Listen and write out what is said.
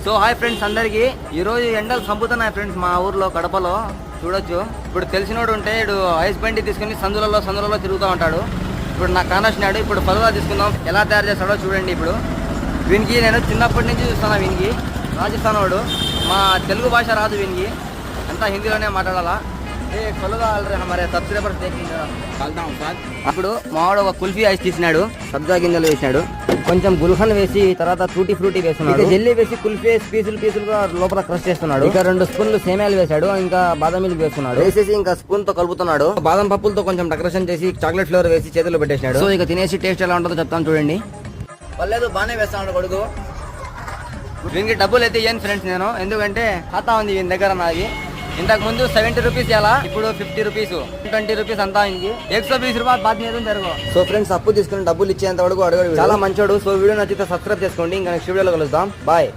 So hi friends అందరికి ఈ రోజు ఎండలు చంపుతున్నాయి ఫ్రెండ్స్ మా ఊర్లో కడపలో చూడొచ్చు. ఇప్పుడు తెలిసినోడు ఉంటే ఇడు ఐస్ బండి తీసుకుని సందులలో తిరుగుతూ ఉంటాడు. ఇప్పుడు నాకు కానొచ్చినాడు. ఇప్పుడు పలుగా తీసుకుందాం, ఎలా తయారు చేస్తాడో చూడండి. ఇప్పుడు వీనికి నేను చిన్నప్పటి నుంచి చూస్తాను. వీనికి రాజస్థాన్ వాడు, మా తెలుగు భాష రాదు వీనికి, అంతా హిందీలోనే మాట్లాడాలా. ఫలుగా మరి సబ్స్క్రైబర్ అప్పుడు మావాడు ఒక కుల్ఫీ ఐస్ తీసినాడు, సబ్జా గింజలు వేసినాడు, కొంచెం గుల్హన్ వేసి తర్వాత టూటీ ఫ్రూటీ వేస్తున్నాడు, జెల్లీ వేసి కుల్ఫీ పీసులుగా లోపల క్రష్ చేస్తున్నాడు. ఇంకా 2 స్పూన్లు సేమియాలు వేసాడు, ఇంకా బాదం మిల్క్ వేస్తున్నాడు. వేసేసి ఇంకా స్పూన్ తో కలుపుతున్నాడు. బాదం పప్పులతో కొంచెం డెకరేషన్ చేసి చాక్లెట్ ఫ్లేవర్ వేసి చేతుల్లో పెట్టేసినాడు. సో ఇక తినేసి టేస్ట్ ఎలా ఉంటుందో చెప్తాను చూడండి. పర్లేదు బాగానే వేస్తాడు కొడుకు. దీనికి డబ్బులు అయితే ఇయ్యను ఫ్రెండ్స్ నేను, ఎందుకంటే ఖాతా ఉంది వీని దగ్గర నాది. ఇంతకు ముందు 70 రూపీస్ ఎలా, ఇప్పుడు 50 రూపీస్ 20 రూపీస్ అంతా ఇంకి 120 రూపాయలు బాధ మీద జరుగు. సో ఫ్రెండ్స్ అప్పు తీసుకుని డబ్బులు ఇచ్చేంత వరకు అడగడు, చాలా మంచోడు. సో వీడియో నచ్చితే సబ్స్క్రైబ్ చేసుకోండి. ఇంకా నెక్స్ట్ వీడియోలో కలుద్దాం. బాయ్.